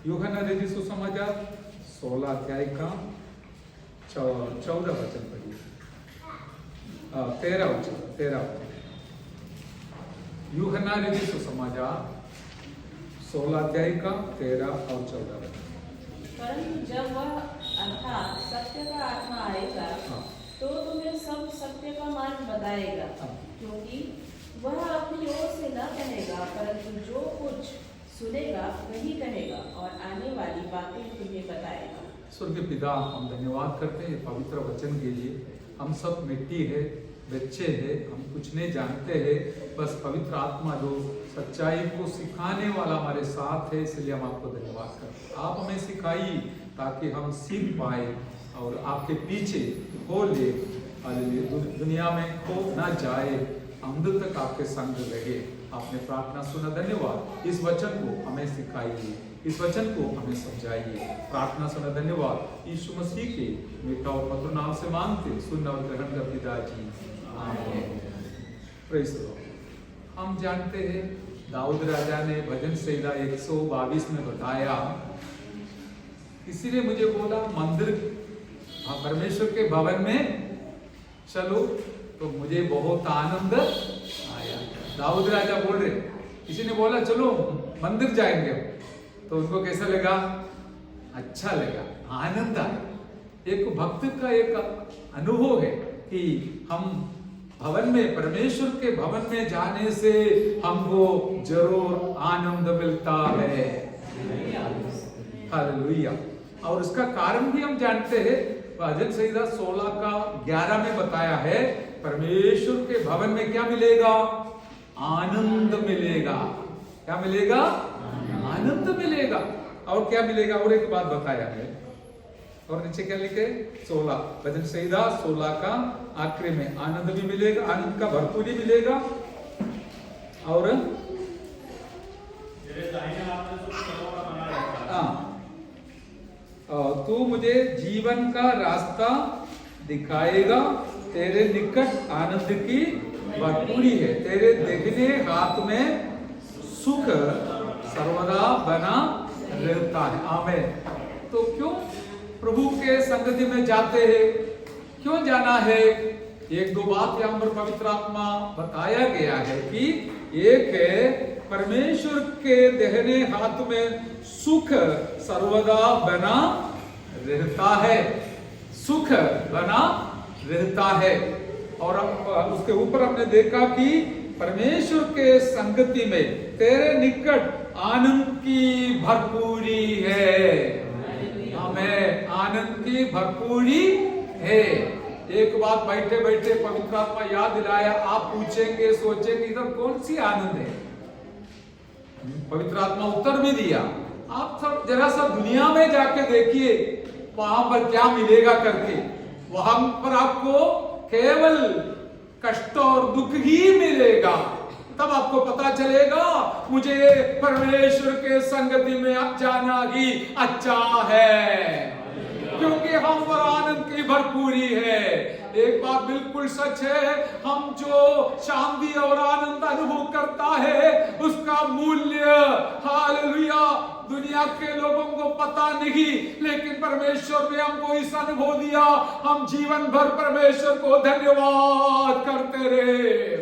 यूहन्ना रचित सुसमाचार 16 अध्याय का 14 वचन पढ़िए, 13 वचन। यूहन्ना रचित सुसमाचार 16 अध्याय का 13 और 14 वचन। परंतु जब वह अर्थात सत्य का आत्मा आएगा तो तुम्हें सब सत्य का मार्ग बताएगा, क्योंकि वह अपनी ओर से न कहेगा, परंतु जो कुछ सुनेगा वही कहेगा और आने वाली बातें तुम्हें बताएगा। स्वर्गीय पिता, हम धन्यवाद करते हैं पवित्र वचन के लिए। हम सब मिट्टी है, बच्चे हैं, हम कुछ नहीं जानते हैं, बस पवित्र आत्मा जो सच्चाई को सिखाने वाला हमारे साथ है, इसलिए हम आपको धन्यवाद करते हैं। आप हमें सिखाइए ताकि हम सीख पाए और आपके पीछे हो ले, दुनिया में खो ना जाए, अंत तक आपके संग रहे। आपने प्रार्थना सुना, धन्यवाद। इस वचन को हमें सिखाइए, इस वचन को हमें समझाइए। प्रार्थना सुना, धन्यवाद। यीशु मसीह के मीठा और पवित्र नाम से मांगते, सुनना और ग्रहण कर पिताजी, आमीन। Praise the Lord. हम जानते हैं दाऊद राजा ने भजन संहिता 122 में बताया, किसी ने मुझे बोला मंदिर परमेश्वर के भवन में चलो, तो मुझे बहुत आनंद आया। दाऊद राजा बोल रहे, किसी ने बोला चलो मंदिर जाएंगे, तो उनको कैसा लगा? अच्छा लगा, आनंद आया। एक भक्त का एक अनुभव है कि हम भवन में, परमेश्वर के भवन में जाने से हमको जरूर आनंद मिलता है। हालेलुया। और उसका कारण भी हम जानते हैं, भजन संहिता 16 का 11 में बताया है, परमेश्वर के भवन में क्या मिलेगा? आनंद मिलेगा। क्या मिलेगा? आनंद मिलेगा। और क्या मिलेगा? और एक बात बताया है, और नीचे क्या लिखे? 16 भजन संहिता 16 का आखिरी में आनंद भी मिलेगा, आनंद का भरपूरी मिलेगा। और तू मुझे जीवन का रास्ता दिखाएगा, तेरे निकट आनंद की भरपूरी है, तेरे देखने हाथ में सुख सर्वदा बना रहता है। आमीन। तो क्यों प्रभु के संगति में जाते हैं? क्यों जाना है? एक दो बात यहाँ पर पवित्र आत्मा बताया गया है कि एक है परमेश्वर के दाहिने हाथ में सुख सर्वदा बना रहता है, सुख बना रहता है। और उसके ऊपर हमने देखा कि परमेश्वर के संगति में तेरे निकट आनंद की भरपूरी है। हमें आनंद की भरपूरी है। एक बात बैठे बैठे पवित्र आत्मा याद दिलाया, आप पूछेंगे, सोचेंगे इधर कौन सी आनंद है? पवित्र आत्मा उत्तर भी दिया, आप सब जरा सा दुनिया में जाके देखिए वहां पर क्या मिलेगा करके। वहां पर आपको केवल कष्ट और दुख ही मिलेगा। तब आपको पता चलेगा मुझे परमेश्वर के संगति में जाना ही अच्छा है, क्योंकि हम पर आनंद की भरपूरी है। एक बात बिल्कुल सच है, हम जो शांति और आनंद अनुभव करता है उसका मूल्य, हालेलुया, दुनिया के लोगों को पता नहीं, लेकिन परमेश्वर ने हमको इस अनुभव दिया। हम जीवन भर परमेश्वर को धन्यवाद करते रहे,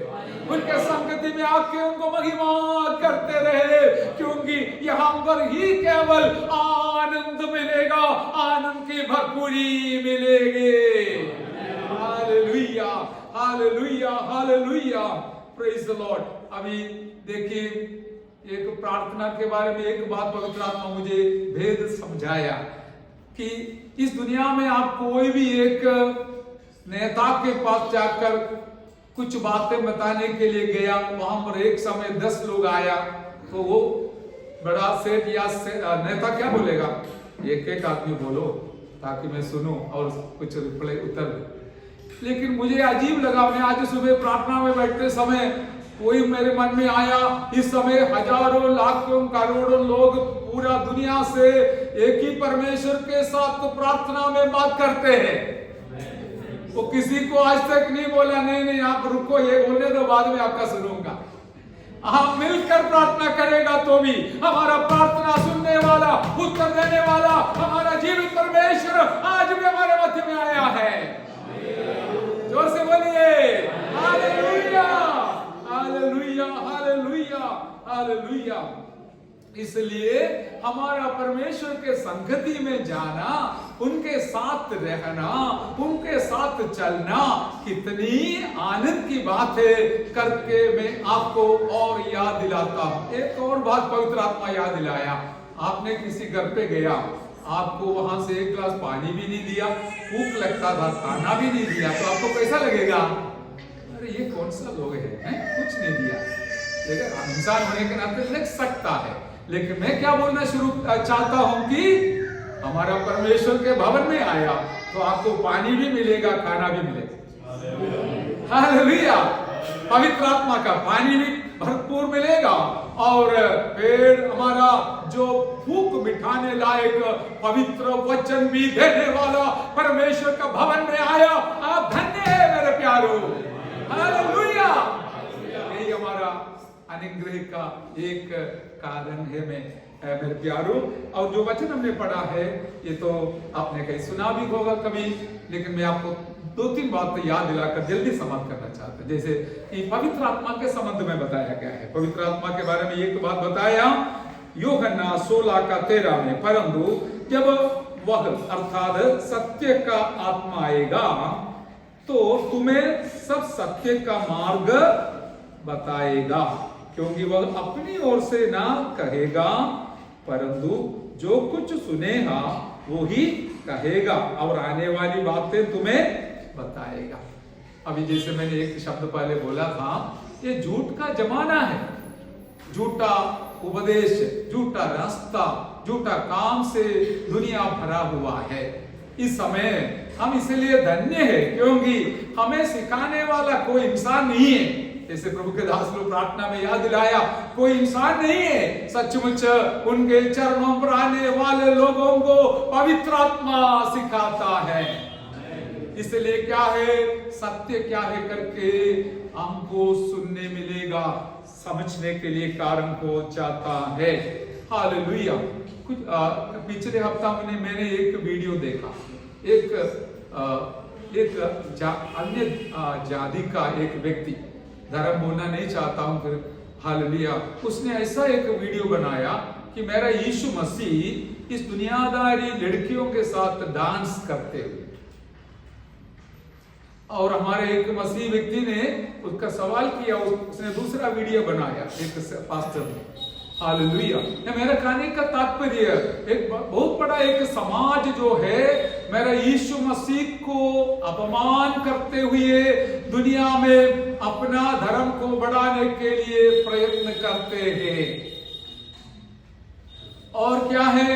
उनके संगति में आके उनको महिमा करते रहे, क्योंकि यहाँ पर ही केवल आनंद मिलेगा, आनंद की भरपूरी मिलेगी। Hallelujah, hallelujah, hallelujah, praise the Lord. अभी देखिए एक प्रार्थना के बारे में एक बात पवित्र आत्मा मुझे भेद समझाया कि इस दुनिया में आप कोई भी एक नेता के पास जाकर कुछ बातें बताने के लिए गया, वहां पर एक समय 10 लोग आया, तो वो बड़ा सेठ या नेता क्या बोलेगा? एक एक आदमी बोलो ताकि मैं सुनूं और कुछ रिप्लाई उत्तर। लेकिन मुझे अजीब लगा, मैं आज सुबह प्रार्थना में बैठते समय कोई मेरे मन में आया, इस समय हजारों लाखों करोड़ों लोग पूरा दुनिया से एक ही परमेश्वर के साथ तो प्रार्थना में बात करते हैं। वो किसी को आज तक नहीं बोला नहीं आप रुको, ये बोलने दो, बाद में आपका सुनूंगा। हम मिलकर प्रार्थना करेगा तो भी हमारा प्रार्थना सुनने वाला, उत्तर इसलिए हमारा परमेश्वर के संगति में जाना, उनके साथ रहना, उनके साथ चलना कितनी आनंद की बात है करके मैं आपको और याद दिलाता हूं। एक और बात पवित्र आत्मा याद दिलाया। आपने किसी घर पे गया, आपको वहां से एक गिलास पानी भी नहीं दिया, भूख लगता था, खाना भी नहीं दिया, तो आपको कैसा लगेगा? अरे ये कौन सा लोग हैं, कुछ नहीं दिया। लेकिन इंसान होने के नाते लग सकता है, लेकिन मैं क्या बोलना शुरू चाहता हूं कि हमारा परमेश्वर के भवन में आया तो आपको पानी भी मिलेगा, खाना भी मिलेगा। हालेलुया। पवित्र आत्मा का पानी भी भरपूर मिलेगा और फिर हमारा जो भूख मिटाने लायक पवित्र वचन भी देने वाला परमेश्वर का भवन में आया। आप धन्य है मेरे प्यारो। हालेलुया। यही हमारा अनुग्रह का एक कारण है मेरे प्यारो। और जो वचन हमने पढ़ा है ये तो आपने कहीं सुना भी होगा कभी, लेकिन मैं आपको 2-3 बात तो याद दिलाकर जल्दी समाप्त करना चाहता हूं। जैसे कि पवित्र आत्मा के संबंध में बताया गया है। पवित्र आत्मा के बारे में एक बात बताया यूहन्ना 16:13 में, परंतु जब वह अर्थात सत्य का आत्मा आएगा तो तुम्हें सब सत्य का मार्ग बताएगा, क्योंकि वह अपनी ओर से ना कहेगा परंतु जो कुछ सुनेगा वो ही कहेगा और आने वाली बातें तुम्हें बताएगा। अभी जैसे मैंने एक शब्द पहले बोला था, ये झूठ का जमाना है। झूठा उपदेश, झूठा रास्ता, झूठा काम से दुनिया भरा हुआ है। इस समय हम इसलिए धन्य है क्योंकि हमें सिखाने वाला कोई इंसान नहीं है। जैसे प्रभु के दास लोग प्रार्थना में याद दिलाया, कोई इंसान नहीं है, सचमुच उनके चरणों पर आने वाले लोगों को पवित्र आत्मा सिखाता है। इसलिए क्या है, सत्य क्या है करके हमको सुनने मिलेगा, समझने के लिए कारण हो जाता है। हालेलुया। कुछ पिछले हफ्ता मैंने एक वीडियो देखा, एक अन्य जाति का एक व्यक्ति, धर्म बोलना नहीं चाहता हूं फिर, हालेलुया, उसने ऐसा एक वीडियो बनाया कि मेरा यीशु मसीह इस दुनियादारी लड़कियों के साथ डांस करते हुए, और हमारे एक मसीह व्यक्ति ने उसका सवाल किया, उसने दूसरा वीडियो बनाया एक पास्टर ने। हालेलुया। मेरा कहने का तात्पर्य एक बहुत बड़ा एक समाज जो है मेरा यीशु मसीह को अपमान करते हुए दुनिया में अपना धर्म को बढ़ाने के लिए प्रयत्न करते हैं। और क्या है,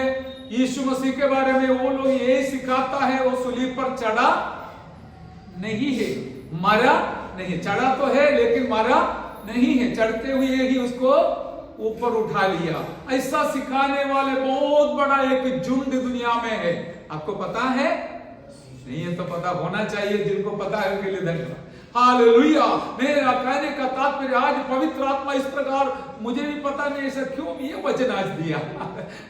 यीशु मसीह के बारे में वो लोग यही सिखाता है, वो सूली पर चढ़ा नहीं है, मरा नहीं, चढ़ा तो है लेकिन मरा नहीं है, चढ़ते हुए ही उसको ऊपर उठा लिया। ऐसा सिखाने वाले बहुत बड़ा एक झुंड दुनिया में है। आपको पता है? नहीं है तो पता होना चाहिए, जिनको पता है उनके लिए धन्यवाद। हालेलुया। मेरा कहने का तात्पर्य आज पवित्र आत्मा इस प्रकार, मुझे भी पता नहीं ऐसा क्यों ये वचन आज दिया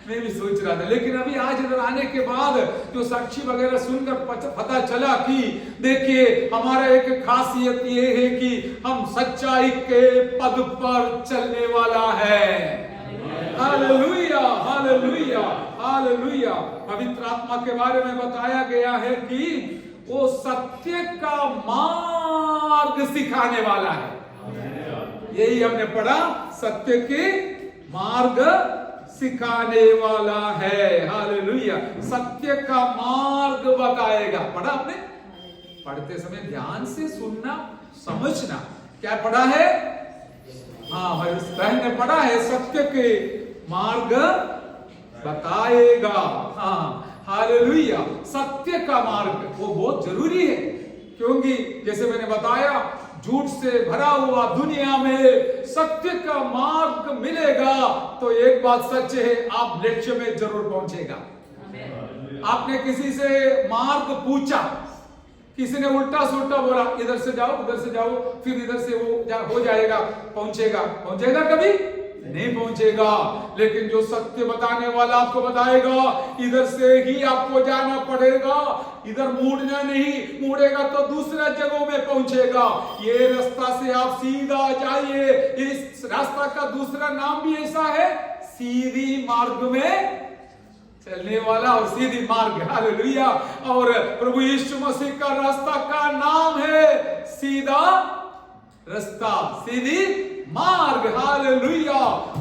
मैं भी सोच रहा था, लेकिन अभी आज इधर आने के बाद जो साक्षी वगैरह सुनकर पता चला कि देखिए हमारा एक खासियत ये है कि हम सच्चाई के पद पर चलने वाला है। Hallelujah, hallelujah, hallelujah. पवित्र आत्मा के बारे में बताया गया है कि वो सत्य का मार्ग सिखाने वाला है। यही हमने पढ़ा, सत्य के मार्ग सिखाने वाला है। हालेलुया। सत्य का मार्ग बताएगा। पढ़ा आपने? पढ़ते समय ध्यान से सुनना, समझना। क्या पढ़ा है? हाँ, हमारे बहन ने पढ़ा है, सत्य के मार्ग बताएगा। हाँ, हालेलुया। सत्य का मार्ग वो बहुत जरूरी है, क्योंकि जैसे मैंने बताया झूठ से भरा हुआ दुनिया में सत्य का मार्ग मिलेगा तो एक बात सच है, आप लक्ष्य में जरूर पहुंचेगा। आपने किसी से मार्ग पूछा, किसी ने उल्टा सुल्टा बोला, इधर से जाओ उधर से जाओ, फिर इधर से वो हो जाएगा, पहुंचेगा कभी नहीं पहुंचेगा। लेकिन जो सत्य बताने वाला आपको बताएगा इधर से ही आपको जाना पड़ेगा, इधर मुड़ना नहीं, मुड़ेगा तो दूसरा जगहों में पहुंचेगा। ये रास्ता से आप सीधा जाइए। इस रास्ता का दूसरा नाम भी ऐसा है, सीधी मार्ग में चलने वाला और सीधी मार्ग, हालेलुया। और प्रभु यीशु मसीह का रास्ता का नाम है सीधा रास्ता, सीधी मार्ग, हालेलुया।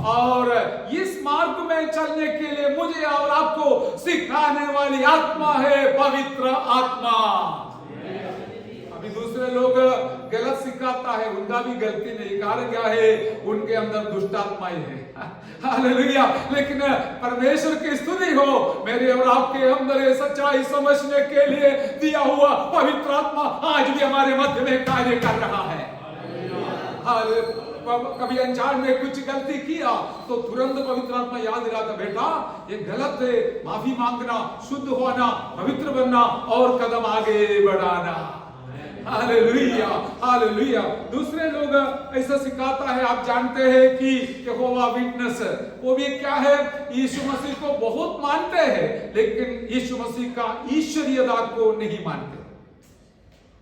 और इस मार्ग में चलने के लिए मुझे और आपको सिखाने वाली आत्मा है पवित्र आत्मा। अभी दूसरे लोग गलत सिखाता है, उनका भी गलती नहीं, कारण क्या है, उनके अंदर दुष्ट आत्माएं है, हालेलुया। लेकिन परमेश्वर की स्तुति हो, मेरे और आपके अंदर ये सच्चाई समझने के लिए दिया हुआ पवित्र आत्मा आज भी हमारे मध्य में कार्य कर रहा है। कभी अनजान में कुछ गलती किया तो तुरंत पवित्र आत्मा याद दिलाता, बेटा ये गलत है, माफी मांगना, शुद्ध होना, पवित्र बनना और कदम आगे बढ़ाना, हालेलुया, हालेलुया। दूसरे लोग ऐसा सिखाता है, आप जानते हैं कि यहोवा विटनेस, वो भी क्या है, यीशु मसीह को बहुत मानते हैं लेकिन यीशु मसीह का ईश्वरीयता को नहीं मानते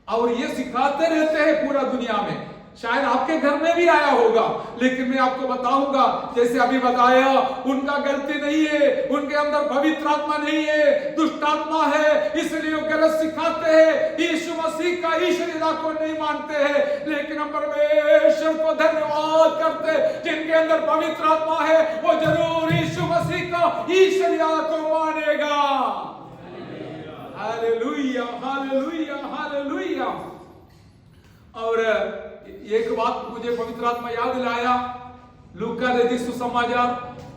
और ये सिखाते रहते हैं पूरा दुनिया में। शायद आपके घर में भी आया होगा, लेकिन मैं आपको बताऊंगा, जैसे अभी बताया, उनका गलती नहीं है, उनके अंदर पवित्र आत्मा नहीं है, दुष्ट आत्मा है, इसलिए वो गलत सिखाते हैं, यीशु मसीह का ईश्वरीयता को नहीं मानते हैं। लेकिन हम परमेश्वर को धन्यवाद करते, जिनके अंदर पवित्र आत्मा है वो जरूर यीशु मसीह का ईश्वरीयता को मानेगा। Hallelujah, hallelujah, hallelujah. और एक बात मुझे पवित्र आत्मा याद दिलाया, लूका लिखित सुसमाचार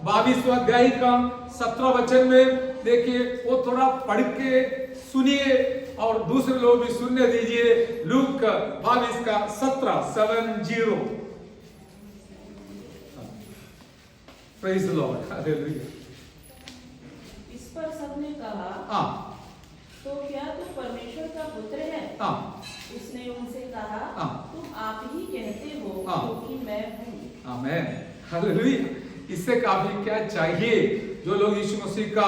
22 अध्याय का 17 वचन में, देखिए वो थोड़ा पढ़ के सुनिए और दूसरे लोग भी सुनने दीजिए। लूका 22 का 17 प्रेज़ द लॉर्ड, हालेलुया। इस पर सबने कहा, तो क्या तू परमेश्वर का पुत्र है? उसने उनसे कहा, तुम आप ही कहते हो क्योंकि मैं हूँ। आमेन, हालेलुया। इससे काफी क्या चाहिए, जो लोग यीशु मसीह का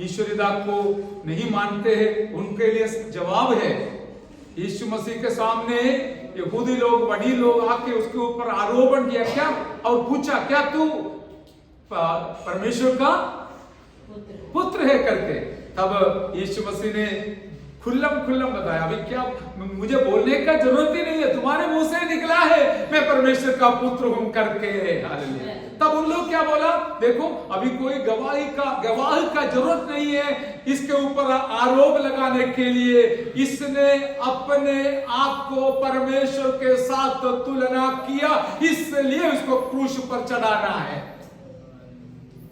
ईश्वरीयता को नहीं मानते हैं उनके लिए जवाब है। यीशु मसीह के सामने यहूदी लोग, बड़ी लोग आके उसके ऊपर आरोपण किया, क्या, और पूछा, क्या तू परमेश्वर का पुत्र है करके। तब यीशु मसीह ने खुल्लम खुल्लम बताया, अभी क्या मुझे बोलने का जरूरत ही नहीं है, तुम्हारे मुंह से निकला है मैं परमेश्वर का पुत्र हूं करके, हालेलुया। तब उन लोग क्या बोला, देखो अभी कोई गवाह का जरूरत नहीं है इसके ऊपर आरोप लगाने के लिए, इसने अपने आप को परमेश्वर के साथ तुलना किया, इसलिए उसको क्रूस पर चढ़ाना है।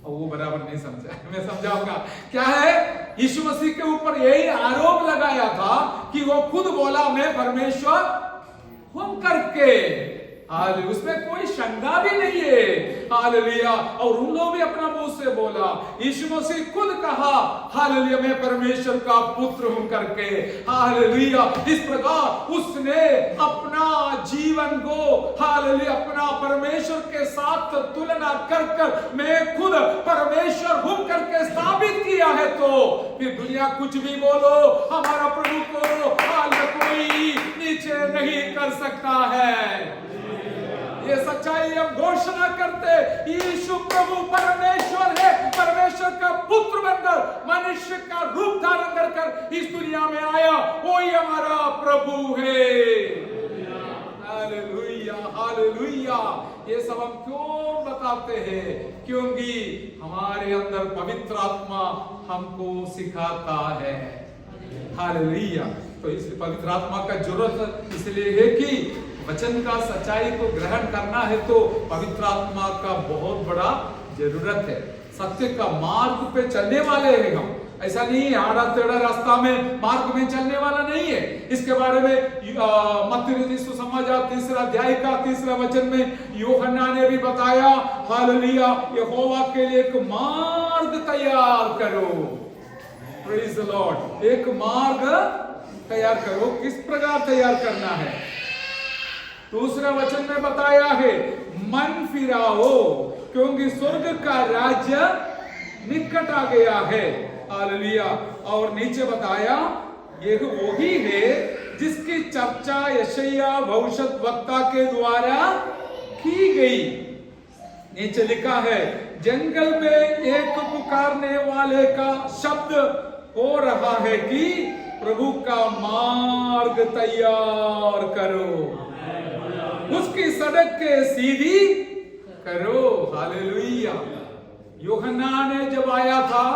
और वो बराबर नहीं समझा, मैं समझाऊंगा क्या है। यीशु मसीह के ऊपर यही आरोप लगाया था कि वो खुद बोला मैं परमेश्वर हूं करके, हालेलुया, उसमें कोई शंका भी नहीं है, हालेलुया। और उन लोग भी अपना मुंह से बोला, यीशु मसीह खुद कहा, हालेलुया, मैं परमेश्वर का पुत्र हूं करके, हालेलुया। इस प्रकार उसने अपना जीवन को, हालेलुया, अपना परमेश्वर के साथ तुलना कर मैं खुद परमेश्वर हूं करके स्थापित किया है। तो फिर दुनिया कुछ भी बोलो, हमारा प्रभु को कोई नीचे नहीं कर सकता है। ये सच्चाई हम घोषणा करते, यीशु प्रभु परमेश्वर है, परमेश्वर का पुत्र बनकर मनुष्य का रूप धारण कर इस दुनिया में आया, वही हमारा प्रभु है। Hallelujah, hallelujah. ये सब हम क्यों बताते हैं? क्योंकि हमारे अंदर पवित्र आत्मा हमको सिखाता है, हालेलुया। तो इस पवित्र आत्मा का जरूरत इसलिए है कि वचन का सच्चाई को ग्रहण करना है तो पवित्र आत्मा का बहुत बड़ा जरूरत है। सत्य का मार्ग पे चलने वाले हैं हम, ऐसा नहीं है आड़ा टेढ़ा रास्ता में मार्ग में चलने वाला नहीं है। इसके बारे में मत्ती लिखित सुसमाचार 3 अध्याय का 3 वचन में यूहन्ना ने भी बताया, हालेलुया, यहोवा के लिए एक मार्ग तैयार करो, प्रेज़ द लॉर्ड। एक मार्ग तैयार करो, किस प्रकार तैयार करना है? दूसरा वचन में बताया है, मन फिराओ क्योंकि स्वर्ग का राज्य निकट आ गया है, हालेलुया। और नीचे बताया, ये वही है जिसकी चर्चा यशायाह भविष्यद्वक्ता के द्वारा की गई। नीचे लिखा है, जंगल में एक पुकारने वाले का शब्द हो रहा है कि प्रभु का मार्ग तैयार करो, उसकी सड़क के सीधी करो। हालेलुया। यूहन्ना ने जब आया था,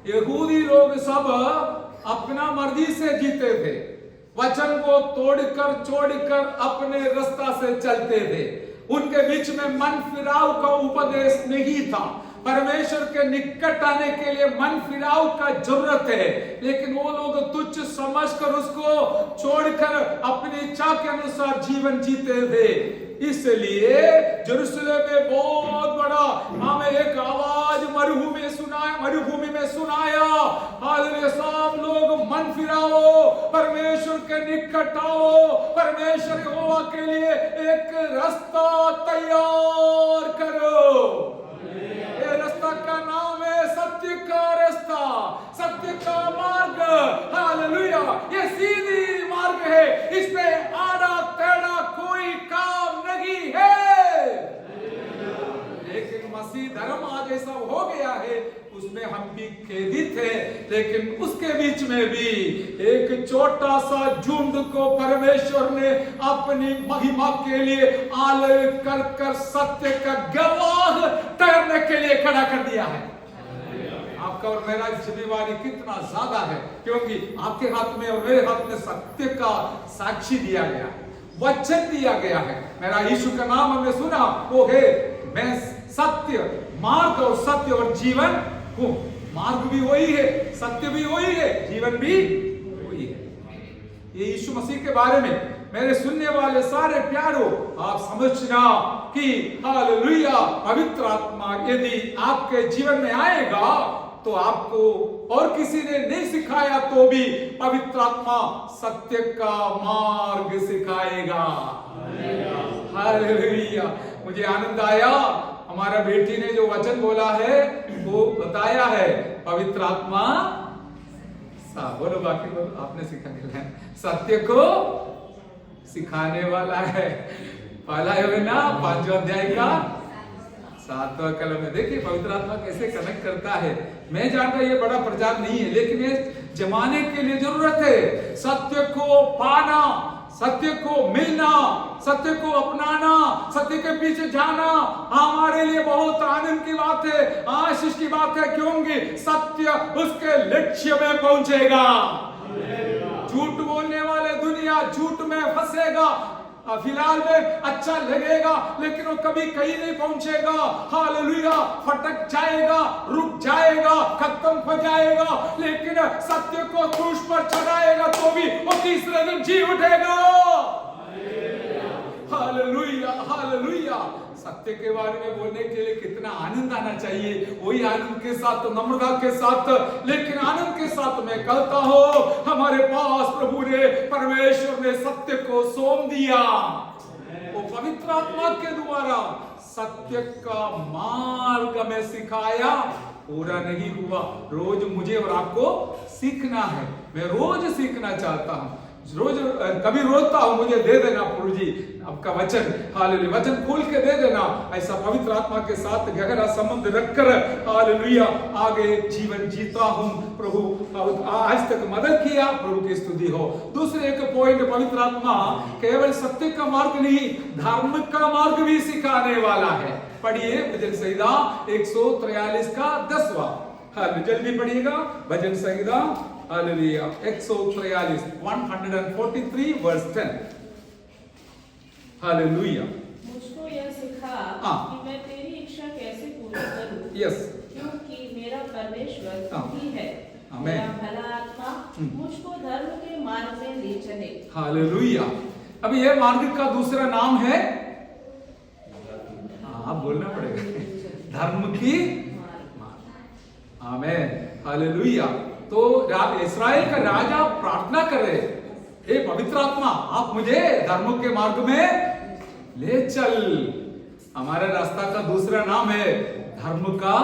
यहूदी लोग सब अपना मर्जी से जीते थे, वचन को तोड़कर छोड़कर अपने रास्ता से चलते थे। उनके बीच में मन फिराव का उपदेश नहीं था। परमेश्वर के निकट आने के लिए मन फिराव का जरूरत है, लेकिन वो लोग तुच्छ समझकर उसको छोड़कर अपनी इच्छा के अनुसार जीवन जीते थे। इसलिए यरूशलेम में बहुत बड़ा हमें एक आवाज मरुभूमि में सुनाया, हालेलुया, सब लोग मन फिराओ, परमेश्वर के निकट आओ, परमेश्वर यहोवा के लिए एक रास्ता तैयार करो। ये रास्ता का नाम है सत्य का रास्ता, सत्य का मार्ग। हालेलुया। ये सीधी मार्ग है, इस पे आड़ा टेढ़ा कोई काम नहीं है। लेकिन मसीह धर्म आज ऐसा हो गया है, उसमें हम भी खेदित थे, लेकिन उसके बीच में भी एक छोटा सा झुंड को परमेश्वर ने अपनी महिमा के लिए आलय कर कर सत्य का गवाह ठहरने के लिए खड़ा कर दिया है। आपका और मेरा जिम्मेवारी कितना ज्यादा है, क्योंकि आपके हाथ में और मेरे हाथ में सत्य का साक्षी दिया गया, वचन दिया गया है। मेरा यीशु का नाम हमने सुना, वो है मैं सत्य, मार्ग और सत्य और जीवन हूं। मार्ग भी वही है, सत्य भी वही है, जीवन भी वही है। ये यीशु मसीह के बारे में मेरे सुनने वाले सारे प्यारों, आप समझना कि हालेलुया, पवित्र आत्मा यदि आपके जीवन में आएगा तो आपको और किसी ने नहीं सिखाया तो भी पवित्र आत्मा सत्य का मार्ग सिखाएगा। हालेलुया। मुझे आनंद आया, हमारा बेटी ने जो वचन बोला है वो बताया है, पवित्र आत्मा बोलो, बाकी बोलो, आपने सिखाने है, सत्य को सिखाने वाला है। पहला है ना 5वां अध्याय का 7वां कलम में। देखिए पवित्र आत्मा कैसे कनेक्ट करता है। मैं जानता ये बड़ा प्रचार नहीं है, लेकिन ये जमाने के लिए जरूरत है। सत्य को पाना, सत्य को मिलना, सत्य को अपनाना, सत्य के पीछे जाना हमारे लिए बहुत आनंद की बात है, आशीष की बात है, क्योंकि सत्य उसके लक्ष्य में पहुंचेगा। झूठ बोलने वाले दुनिया झूठ में फंसेगा, फिलहाल में अच्छा लगेगा लेकिन वो कभी कहीं नहीं पहुंचेगा। हालेलुया। फटक जाएगा, रुक जाएगा, खत्म हो जाएगा, लेकिन सत्य को क्रूस पर चढ़ाएगा तो भी वो तीसरे दिन जी उठेगा। Hallelujah, hallelujah. सत्य के बारे में बोलने के लिए कितना आनंद आना चाहिए, वही आनंद के साथ, नम्रता के साथ, लेकिन आनंद के साथ मैं कहता हूं हमारे पास प्रभु ने, परमेश्वर ने सत्य को सौंप दिया। वो पवित्र आत्मा के द्वारा सत्य का मार्ग में सिखाया, पूरा नहीं हुआ। रोज मुझे और आपको सीखना है, मैं रोज सीखना चाहता हूं, रोज कभी रोता हूं, मुझे दे देना प्रभु जी आपका वचन, हालेलुया, वचन खोल के दे देना। ऐसा पवित्र आत्मा के साथ गहरा संबंध रखकर हालेलुया आगे जीवन जीता हूं। प्रभु आज तक मदद किया, प्रभु की स्तुति हो। दूसरे एक पॉइंट, पवित्र आत्मा केवल सत्य का मार्ग नहीं, धार्मिक का मार्ग भी सिखाने वाला है। पढ़िए भजन संहिता 143 का 10वां, जल्दी पढ़िएगा भजन संहिता हालेलुया 143 143 वर्स 10। हालेलुया। मुझको यह सिखा कि मैं तेरी इच्छा कैसे पूरी करूं। यस। क्योंकि मेरा परमेश्वर तू ही है। आमीन। मेरा भला आत्मा मुझको धर्म के मार्ग में ले चले। हालेलुया। अब यह मार्ग का दूसरा नाम है, आप बोलना पड़ेगा, धर्म की मार्ग। आमीन। हालेलुया। तो इस्राएल का राजा प्रार्थना करे, हे पवित्र आत्मा आप मुझे धर्म के मार्ग में ले चल। हमारे रास्ता का दूसरा नाम है धर्म का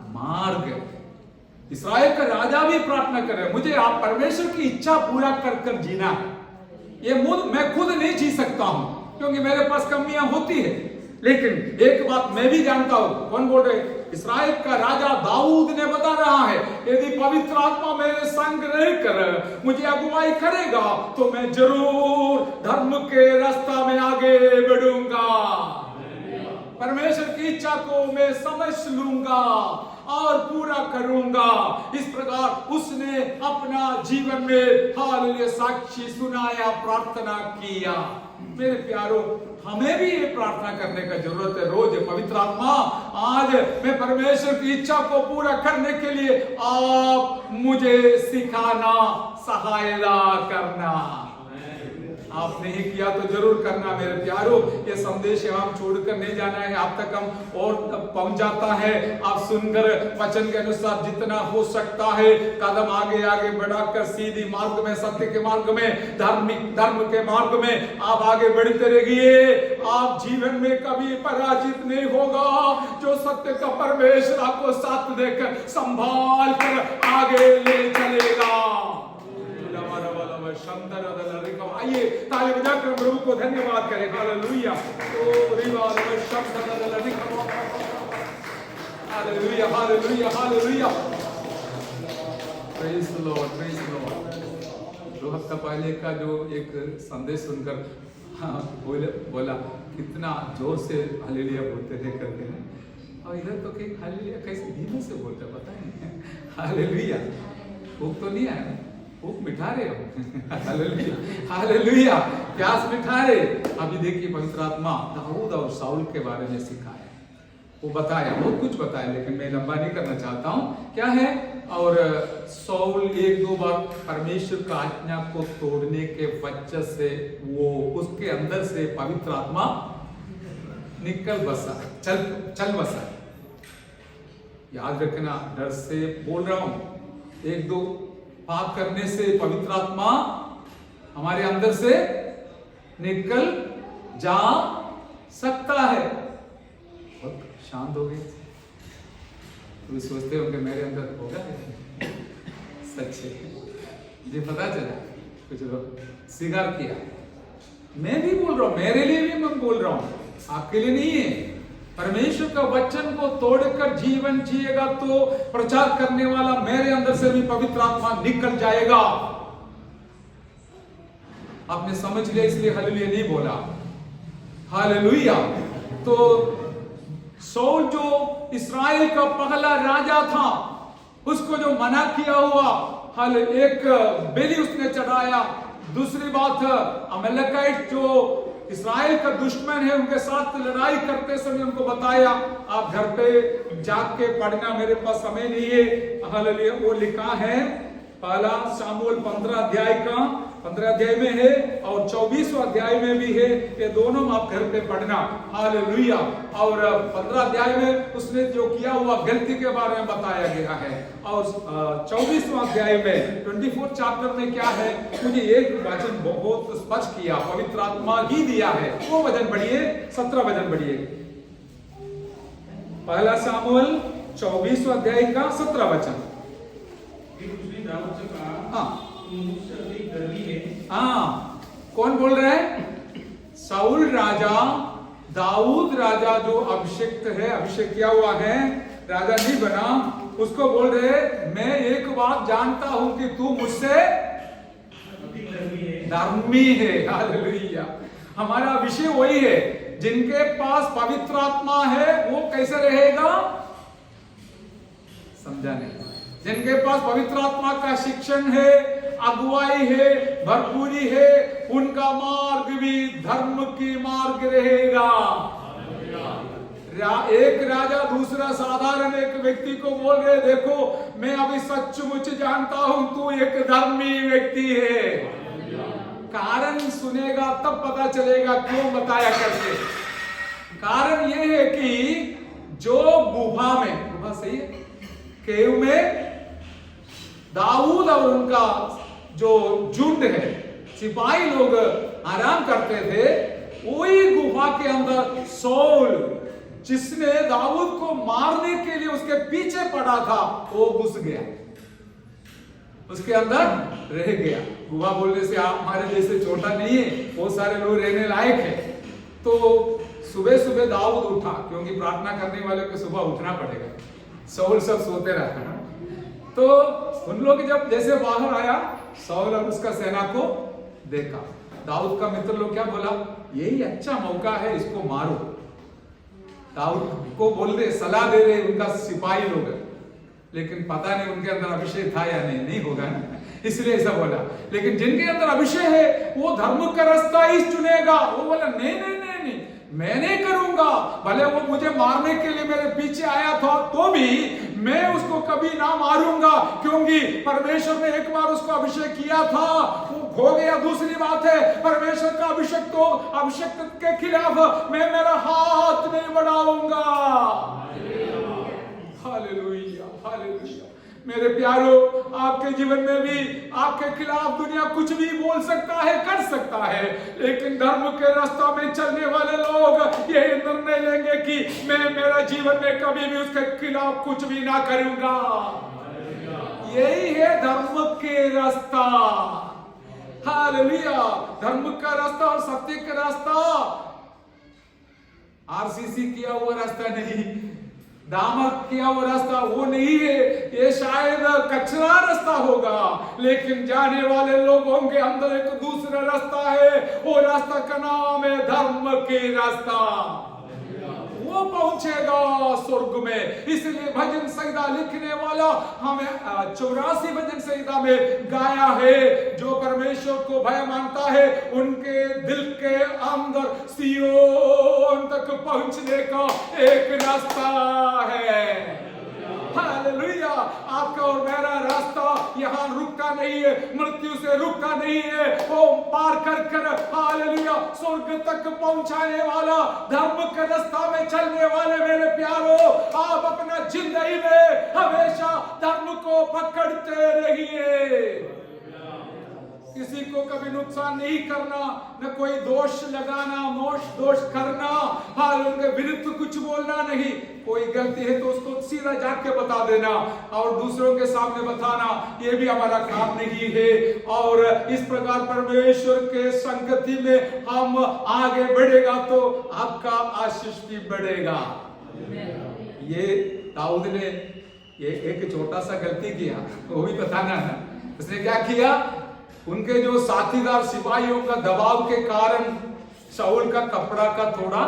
मार्ग। इस्राएल का राजा भी प्रार्थना करे, मुझे आप परमेश्वर की इच्छा पूरा कर कर जीना है। ये मैं खुद नहीं जी सकता हूं, क्योंकि मेरे पास कमियां होती है, लेकिन एक बात मैं भी जानता हूं। कौन बोल रहे? इस्राएल का राजा दाऊद ने बता रहा है, यदि पवित्र आत्मा मेरे संग रहकर मुझे अगुवाई करेगा तो मैं जरूर धर्म के रास्ता में आगे बढ़ूंगा। परमेश्वर की इच्छा को मैं समझ लूंगा और पूरा करूंगा। इस प्रकार उसने अपना जीवन में हालेलुया साक्षी सुनाया, प्रार्थना किया। मेरे प्यारो, हमें भी ये प्रार्थना करने का जरूरत है रोज। पवित्र आत्मा, आज मैं परमेश्वर की इच्छा को पूरा करने के लिए आप मुझे सिखाना, सहायता करना। आप नहीं किया तो जरूर करना मेरे प्यारो। ये संदेश हम छोड़कर नहीं जाना है, आप तक हम और पहुंच जाता है। आप सुनकर वचन के अनुसार जितना हो सकता है कदम आगे आगे बढ़ाकर सीधी मार्ग में, सत्य के मार्ग में, धर्म के मार्ग में आप आगे बढ़ते रहिए। आप जीवन में कभी पराजित नहीं होगा। जो सत्य का परमेश्वर आपको साथ देकर संभाल कर आगे ले चलेगा। आइए ताली बजाकर प्रभु को धन्यवाद करें। Hallelujah, hallelujah, hallelujah, hallelujah. Praise the Lord, praise the Lord. 2 हफ्ता पहले का जो एक संदेश सुनकर बोला कितना जोर से हालेलुया बोलते थे करके हैं, और इधर तो कि हालेलुया कैसे धीमे से बोलते पता नहीं। हालेलुया, भूख तो नहीं आया, भूख मिठा रहे हो। हालेलुया, हालेलुया, प्यास मिठा रहे। अभी देखिए पवित्र आत्मा दाऊद और शाऊल के बारे में सिखाया, वो बताया, बहुत कुछ बताया, लेकिन मैं लंबा नहीं करना चाहता हूँ। क्या है, और शाऊल 1-2 बार परमेश्वर का आज्ञा को तोड़ने के वजह से वो उसके अंदर से पवित्र आत्मा निकल बसा, चल बसा। याद रखना, डर से बोल रहा हूं। 1-2 पाप करने से पवित्र आत्मा हमारे अंदर से निकल जा सकता है। बहुत शांत हो गए, तो सोचते हो कि मेरे अंदर होगा सच्चे जी, पता चला कुछ लोग स्वीकार किया। मैं भी बोल रहा हूं, मेरे लिए भी मैं बोल रहा हूं, आपके लिए नहीं है। परमेश्वर का वचन को तोड़कर जीवन जिएगा तो प्रचार करने वाला मेरे अंदर से भी पवित्र आत्मा निकल जाएगा। आपने समझ लिया, इसलिए हालेलुया नहीं बोला। हालेलुया। तो शाऊल जो इस्राएल का पहला राजा था, उसको जो मना किया हुआ, एक बेली उसने चढ़ाया। दूसरी बात, अमेलेकाइट जो इस्राएल का दुश्मन है, उनके साथ लड़ाई करते समय उनको बताया। आप घर पे जाग के पढ़ना, मेरे पास समय नहीं है। हालेलुया, वो लिखा है पहला शामूएल 15 अध्याय में है और 24वां अध्याय में भी है। ये दोनों आप घर पे पढ़ना। हालेलुया। और 15 अध्याय में उसने जो किया हुआ गलती के बारे में बताया गया है, और 24वां अध्याय में 24 चैप्टर में क्या है, मुझे एक वचन बहुत स्पष्ट किया, पवित्र आत्मा ही दिया है। वो वचन पढ़िए, 17 वचन पढ़िए। पहला शामूएल 24वां अध्याय का 17 वचन। हाँ, कौन बोल रहा है? शाऊल राजा, दाऊद राजा जो अभिषिक्त है, अभिषेक किया हुआ है, राजा नहीं बना, उसको बोल रहे मैं एक बात जानता हूं कि तू मुझसे धर्मी है। हालेलुया। हमारा विषय वही है, जिनके पास पवित्र आत्मा है वो कैसे रहेगा, समझा नहीं? जिनके पास पवित्र आत्मा का शिक्षण है, अगुवाई है, भरपूरी है, उनका मार्ग भी धर्म की मार्ग रहेगा। एक राजा दूसरा साधारण एक व्यक्ति को बोल रहे देखो मैं अभी सचमुच जानता हूं तू एक धर्मी व्यक्ति है। कारण सुनेगा तब पता चलेगा क्यों बताया करके। कारण यह है कि जो गुफा में, गुफा सही है, केव में दाऊद और उनका जो झुंड है, सिपाही लोग आराम करते थे, वही गुफा के अंदर शाऊल, जिसने दाऊद को मारने के लिए उसके पीछे पड़ा था, वो घुस गया, उसके अंदर रह गया। गुफा बोलने से हमारे जैसे छोटा नहीं है, बहुत सारे लोग रहने लायक है। तो सुबह सुबह दाऊद उठा, क्योंकि प्रार्थना करने वाले को सुबह उठना पड़ेगा, शाऊल सब सोते रहते हैं। तो उन लोग जब जैसे बाहर आया, शाऊल और उसका सेना को देखा, दाऊद का मित्र लोग क्या बोला, यही अच्छा मौका है, इसको मारो। दाऊद को बोल रहे, सलाह दे रहे उनका सिपाही लोग, लेकिन पता नहीं उनके अंदर अभिषेक था या नहीं होगा ना, इसलिए ऐसा बोला। लेकिन जिनके अंदर अभिषेक है वो धर्म का रास्ता ही चुनेगा। वो बोला नहीं नहीं नहीं नहीं, मैं नहीं करूंगा, भले वो मुझे मारने के लिए मेरे पीछे आया था तो भी मैं उसको कभी ना मारूंगा, क्योंकि परमेश्वर ने एक बार उसको अभिषेक किया था, वो हो गया। दूसरी बात है, परमेश्वर का अभिषेक तो अभिषेक के खिलाफ मैं मेरा हाथ नहीं बढ़ाऊंगा। Hallelujah hallelujah. मेरे प्यारो, आपके जीवन में भी आपके खिलाफ दुनिया कुछ भी बोल सकता है, कर सकता है, लेकिन धर्म के रास्ता में चलने वाले लोग ये निर्णय लेंगे कि मैं मेरा जीवन में कभी भी उसके खिलाफ कुछ भी ना करूंगा। यही है धर्म के रास्ता। हालेलुया। धर्म का रास्ता और सत्य का रास्ता आरसीसी किया हुआ रास्ता नहीं, दामक किया हुआ रास्ता वो नहीं है, ये शायद कचरा रास्ता होगा, लेकिन जाने वाले लोग होंगे अंदर एक दूसरा रास्ता है, वो रास्ता का नाम है धर्म के रास्ता। वो पहुंचेगा स्वर्ग में। इसलिए भजन संहिता लिखने वाला हमें 84 भजन संहिता में गाया है, जो परमेश्वर को भय मानता है उनके दिल के अंदर सियोन तक पहुंचने का एक रास्ता है। हालेलुया। आपका और मेरा रास्ता यहाँ रुकता नहीं है, मृत्यु से रुकता नहीं है, वो पार कर हालेलुया स्वर्ग तक पहुंचाने वाला धर्म के रास्ता में चलने वाले मेरे प्यारो, आप अपना जिंदगी में हमेशा धर्म को पकड़ते रहिए। किसी को कभी नुकसान नहीं करना, न कोई दोष लगाना, दोष करना, हाल उनके विरुद्ध कुछ बोलना नहीं। कोई गलती है तो उसको सीधा जाके बता देना और दूसरों के सामने बताना, ये भी हमारा काम नहीं है। और इस प्रकार परमेश्वर के संगति में हम आगे बढ़ेगा तो आपका आशीष भी बढ़ेगा। ये दाऊद ने ये एक छोटा सा गलती किया, वो भी बताना है। उसने क्या किया, उनके जो साथीदार सिपाहियों का दबाव के कारण शाऊल का कपड़ा का थोड़ा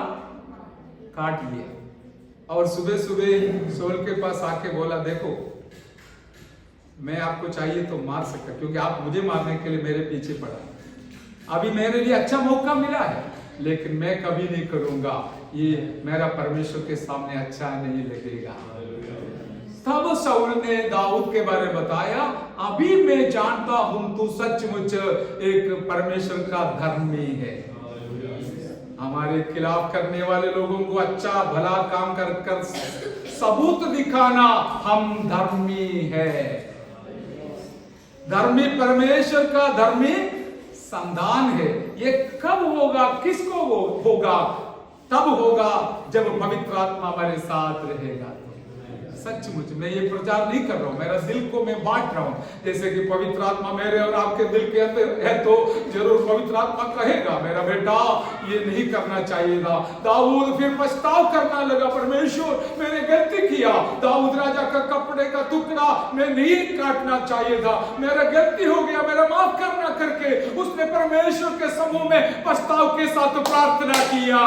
काट लिया और सुबह सुबह शाऊल के पास आके बोला, देखो मैं आपको चाहिए तो मार सकता, क्योंकि आप मुझे मारने के लिए मेरे पीछे पड़ा, अभी मेरे लिए अच्छा मौका मिला है, लेकिन मैं कभी नहीं करूंगा, ये मेरा परमेश्वर के सामने अच्छा नहीं लगेगा। तब शाऊल ने दाऊद के बारे में बताया, अभी मैं जानता हूं तू सचमुच एक परमेश्वर का धर्मी है। हमारे खिलाफ करने वाले लोगों को अच्छा भला काम कर सबूत दिखाना हम धर्मी है। धर्मी परमेश्वर का धर्मी संतान है। ये कब होगा, किसको होगा? तब होगा जब पवित्र आत्मा हमारे साथ रहेगा। सचमुच मैं ये प्रचार नहीं कर रहा हूं, मेरा दिल को मैं बांट रहा हूं। जैसे कि पवित्र आत्मा मेरे और आपके दिल के अंदर है तो जरूर पवित्र आत्मा कहेगा, मेरा बेटा ये नहीं करना चाहिए था। दाऊद फिर पछताव करना लगा, परमेश्वर मैंने गलती किया, दाऊद राजा का कपड़े का टुकड़ा मैं नहीं काटना चाहिए था, मेरा गलती हो गया, मेरा माफ करना करके उसने परमेश्वर के समूह में पछताव के साथ प्रार्थना किया।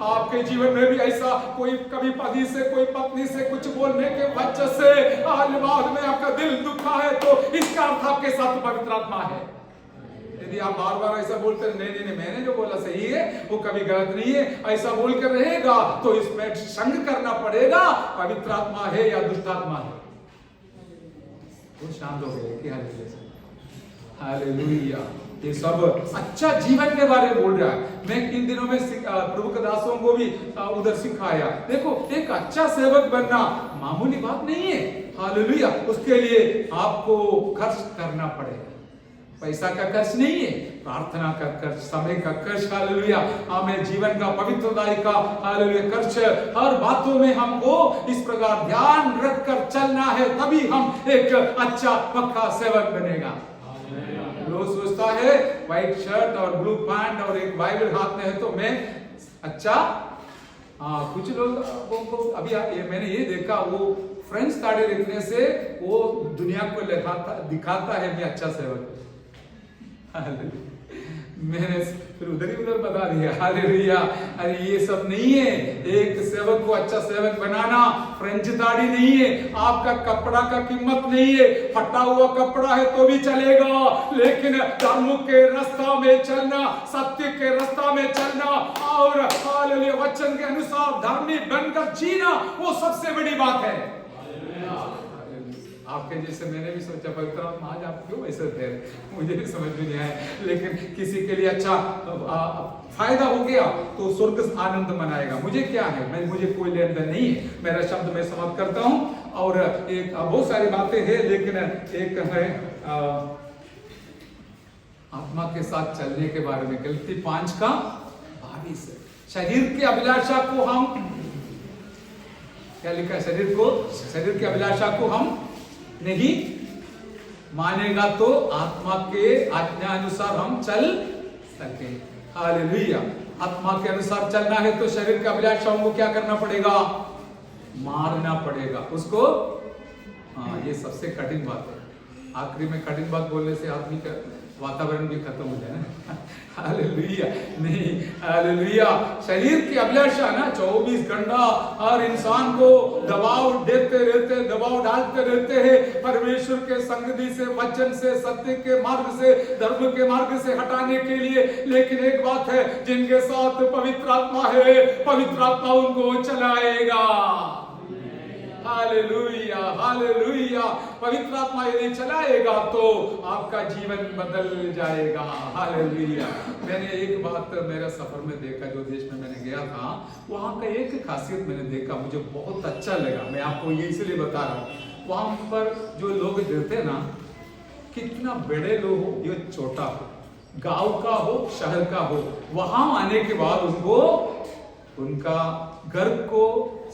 आपके जीवन में भी ऐसा कोई कभी पति से, कोई पत्नी से कुछ बोलने के वजह से बाद में आपका दिल दुखा है तो इसका अर्थ आपके साथ पवित्र आत्मा है। यदि आप बार बार ऐसा बोलते हैं, नहीं नहीं मैंने जो बोला सही है, वो कभी गलत नहीं है, ऐसा बोल कर रहेगा तो इसमें संग करना पड़ेगा, पवित्र आत्मा है या दुष्ट आत्मा है। वो शांत हो गए कि हालेलुया। ये सब अच्छा जीवन के बारे में बोल रहा है। मैं इन दिनों में प्रभु के दासों को भी उधर सिखाया, देखो एक अच्छा सेवक बनना मामूली बात नहीं है। हालेलुया। उसके लिए आपको खर्च करना पड़ेगा, पैसा का खर्च नहीं है, प्रार्थना का खर्च, समय का खर्च, हालेलुया, हमें जीवन का पवित्रताई का हालेलुया खर्च, हर बातों में हमको इस प्रकार ध्यान रखकर चलना है, तभी हम एक अच्छा पक्का सेवक बनेगा। लोग सोचता है व्हाइट शर्ट और ब्लू पैंट और एक बाइबल हाथ में है तो मैं अच्छा। कुछ लोगों को अभी मैंने ये देखा, वो फ्रेंच दाढ़ी रखने से वो दुनिया को दिखाता है मैं अच्छा सेवक। मैंने फिर उधर बता दिया, हालेलुया। अरे ये सब नहीं है, एक सेवक को अच्छा सेवक बनाना फ्रेंच दाढ़ी नहीं है, आपका कपड़ा का कीमत नहीं है, फटा हुआ कपड़ा है तो भी चलेगा, लेकिन धर्म के रास्ता में चलना, सत्य के रास्ता में चलना और हालेलुया वचन के अनुसार धर्मी बनकर जीना, वो सबसे बड़ी बात है। आपके जैसे मैंने भी सोचा पवित्र आत्मा आज आप क्यों ऐसे थे, मुझे भी समझ में नहीं आया, लेकिन किसी के लिए अच्छा फायदा हो गया तो स्वर्ग आनंद मनाएगा। मुझे क्या है, मुझे कोई लेन देन नहीं है। मेरा शब्द मैं समाप्त करता हूँ। और एक बहुत सारी बातें हैं, लेकिन एक है आत्मा के साथ चलने के बारे में। गलती 5:22 शरीर की अभिलाषा को हम क्या लिखा है, शरीर की अभिलाषा को हम नहीं मानेगा तो आत्मा के आज्ञा अनुसार हम चल सके। हालेलुया। आत्मा के अनुसार चलना है तो शरीर के अभिलाषाओं को क्या करना पड़ेगा, मारना पड़ेगा उसको। ये सबसे कठिन बात है। आखिरी में कठिन बात बोलने से आदमी का वातावरण भी खत्म हो जाए ना। हालेलुया। नहीं, हालेलुया। शरीर की अभिलाषा ना 24 घंटा हर इंसान को दबाव देते रहते, दबाव डालते रहते हैं परमेश्वर के संगति से, वचन से, सत्य के मार्ग से, धर्म के मार्ग से हटाने के लिए। लेकिन एक बात है, जिनके साथ पवित्र आत्मा है, पवित्र आत्मा उनको चलाएगा। Hallelujah, hallelujah. पवित्र आत्मा यदि चलाएगा तो आपका जीवन बदल जाएगा। हालेलुया। मैंने एक बात मेरा सफर में देखा, जो देश में मैंने गया था, वहां का एक खासियत मैंने देखा, मुझे बहुत अच्छा लगा। मैं आपको ये इसलिए बता रहा हूँ, वहां पर जो लोग रहते ना, कितना बड़े लोग हो या छोटा हो, गांव का हो शहर का हो, वहां आने के बाद उनको उनका घर को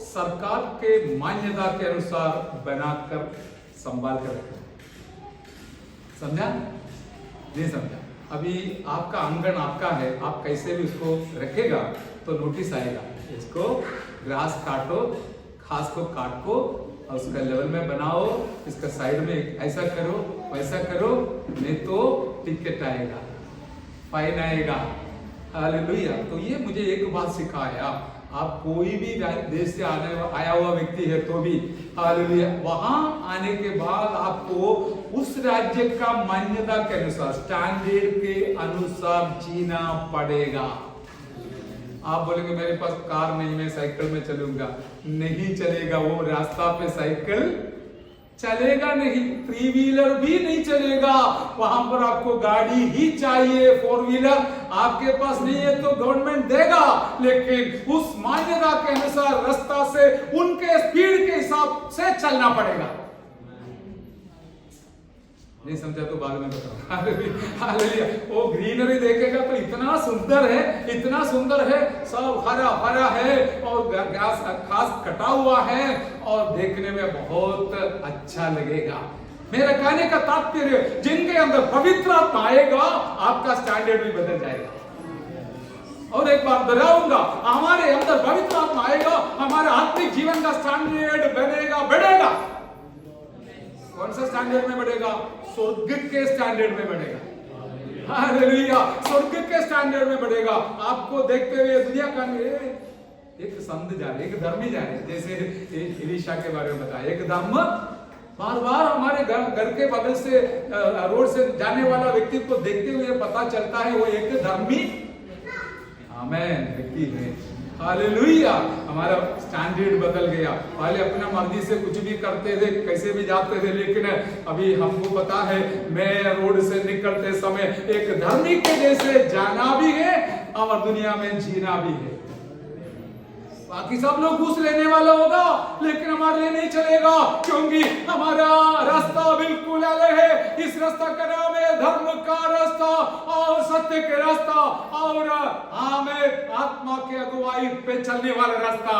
सरकार के मान्यता के अनुसार बनाकर संभाल कर रखना। समझा? नहीं समझा? अभी आपका आंगन आपका है, आप कैसे भी उसको रखेगा तो नोटिस आएगा, इसको घास काटो, घास को काटो और उसका लेवल में बनाओ, इसका साइड में ऐसा करो वैसा करो, नहीं तो टिकट आएगा, फाइन आएगा। हालेलुया। तो ये मुझे एक बात सिखाया, आप कोई भी देश से आया हुआ व्यक्ति है तो भी, हालेलुया, वहां आने के बाद आपको उस राज्य का मान्यता के अनुसार, स्टैंडर्ड के अनुसार जीना पड़ेगा। आप बोलेंगे मेरे पास कार नहीं, मैं साइकिल में चलूंगा, नहीं चलेगा। वो रास्ता पे साइकिल चलेगा नहीं, 3 व्हीलर भी नहीं चलेगा। वहां पर आपको गाड़ी ही चाहिए, 4 व्हीलर आपके पास नहीं है तो गवर्नमेंट देगा, लेकिन उस मान्यता के अनुसार रास्ता से उनके स्पीड के हिसाब से चलना पड़ेगा। नहीं समझा तो बाद में बताओ। हालेलुया। वो ग्रीनरी देखेगा तो इतना सुंदर है, इतना सुंदर है, सब हरा भरा है और घास कटा हुआ है और देखने में बहुत अच्छा लगेगा। मेरा कहने का तात्पर्य, जिनके अंदर पवित्र आत्मा आएगा आपका स्टैंडर्ड भी बदल जाएगा। और एक बार दोहराऊंगा, हमारे अंदर पवित्र आत्मा आएगा, हमारे आत्मिक जीवन का स्टैंडर्ड बनेगा, बढ़ेगा। कौन सा स्टैंडर्ड में बढ़ेगा? स्वर्ग के स्टैंडर्ड में बढ़ेगा। हालेलुया। स्वर्ग के स्टैंडर्ड में बढ़ेगा। आपको देखते हुए दुनिया का एक संत जा रहे, एक धर्मी जा रहे, जैसे एलीशा के बारे में बताया, एक धर्म बार बार हमारे घर के बगल से रोड से जाने वाला व्यक्ति को देखते हुए पता चलता है वो एक धर्मी आमेन व्यक्ति है। हालेलुया। हमारा स्टैंडर्ड बदल गया। पहले अपना मर्जी से कुछ भी करते थे, कैसे भी जाते थे, लेकिन अभी हमको पता है मैं रोड से निकलते समय एक धर्मी के जैसे जाना भी है और दुनिया में जीना भी है। बाकी सब लोग घूस लेने वाला होगा, लेकिन हमारे लिए नहीं चलेगा, क्योंकि हमारा रास्ता बिल्कुल अलग है। इस रास्ता का नाम है धर्म का रास्ता और सत्य के रास्ता और हमें आत्मा के अगुवाई पे चलने वाला रास्ता।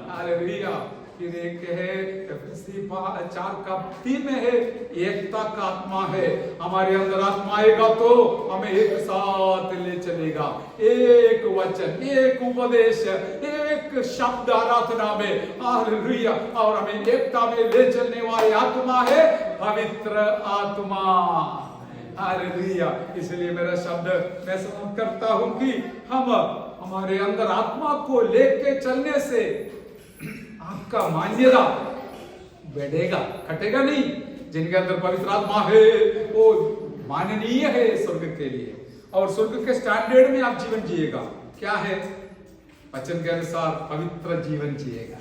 हालेलुया। फिर एक है एफएससी 4:3 में है एकता का आत्मा है। हमारे अंदर आत्मा आएगा तो हमें एक साथ ले चलेगा, एक वचन, एक उपदेश, एक शब्द आराधना में, हालेलुया, और हमें एकता में ले चलने वाली आत्मा है पवित्र आत्मा, हालेलुया। इसलिए मेरा शब्द मैं समझ करता हूं कि हम हमारे अंदर आत्मा को लेके चलने से आपका मान्यता बढ़ेगा, घटेगा नहीं। जिनके अंदर पवित्र आत्मा है वो माननीय है स्वर्ग के लिए, और स्वर्ग के स्टैंडर्ड में आप जीवन जिएगा। क्या है? वचन के अनुसार पवित्र जीवन जिएगा।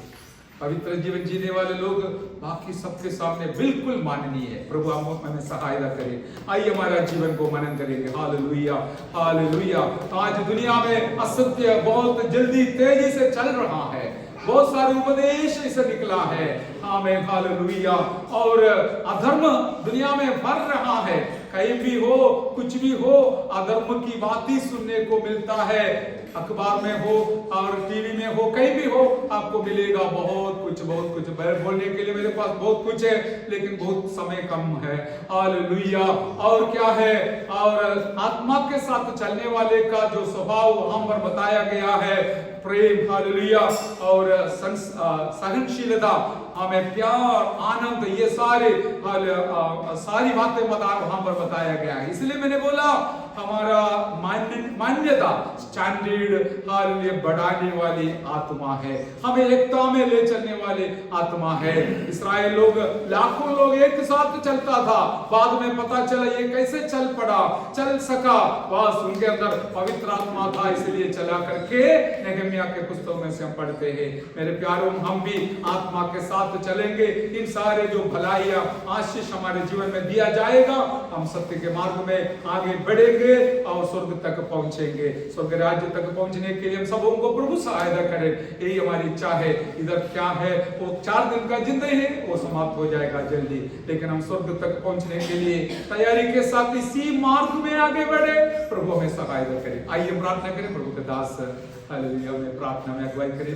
पवित्र जीवन जीने वाले लोग बाकी सबके सामने बिल्कुल माननीय है। प्रभु आप हमें सहायता करें। आइए हमारा जीवन को मनन करेंगे। Hallelujah, hallelujah. आज दुनिया में असत्य बहुत जल्दी तेजी से चल रहा है, बहुत सारे उपदेश इसे निकला है, आमीन, हालेलुया। और अधर्म दुनिया में बढ़ रहा है। कहीं भी हो, कुछ भी हो, अधर्म की बात ही सुनने को मिलता है। अखबार में हो और टीवी में हो, कहीं भी हो, आपको मिलेगा बहुत कुछ, बहुत कुछ। बोलने के लिए मेरे पास बहुत कुछ है, लेकिन बहुत समय कम है। हालेलुया। और क्या है? और आत्मा के साथ चलने वाले का जो स्वभाव वहां पर बताया गया है, प्रेम, हालेलुया, और सहनशीलता, हमें प्यार, आनंद, ये सारी बातें वहां पर बताया गया है। इसलिए मैंने बोला हमारा मान्यता स्टैंडर्ड, हालेलुया, बढ़ाने वाली आत्मा है, हमें एकता में ले चलने वाले आत्मा है। इस्राएल लोग, लाखों लोग एक साथ चलता था, बाद में पता चला ये कैसे चल सका, बस उनके अंदर पवित्र आत्मा था, इसलिए चला करके नहम्याह के पुस्तक में से हम पढ़ते हैं। मेरे प्यारों, हम भी आत्मा के साथ चलेंगे, इन सारे जो भलाइयां, आशीष हमारे जीवन में दिया जाएगा, हम सत्य के मार्ग में आगे बढ़ेंगे और स्वर्ग तक पहुंचेंगे। स्वर्ग राज्य तक पहुंचने के लिए हम सबों को प्रभु सहायता करे, यही हमारी इच्छा है। इधर क्या है, वो 4 दिन का जिंदगी है, वो समाप्त हो जाएगा जल्दी, लेकिन हम स्वर्ग तक पहुंचने के लिए तैयारी के साथ इसी मार्ग में आगे बढ़े। प्रभु हमें सहायता करे। आइए प्रार्थना करें। प्रभु के दास हालेलुया में प्रार्थना में अगुवाई करें।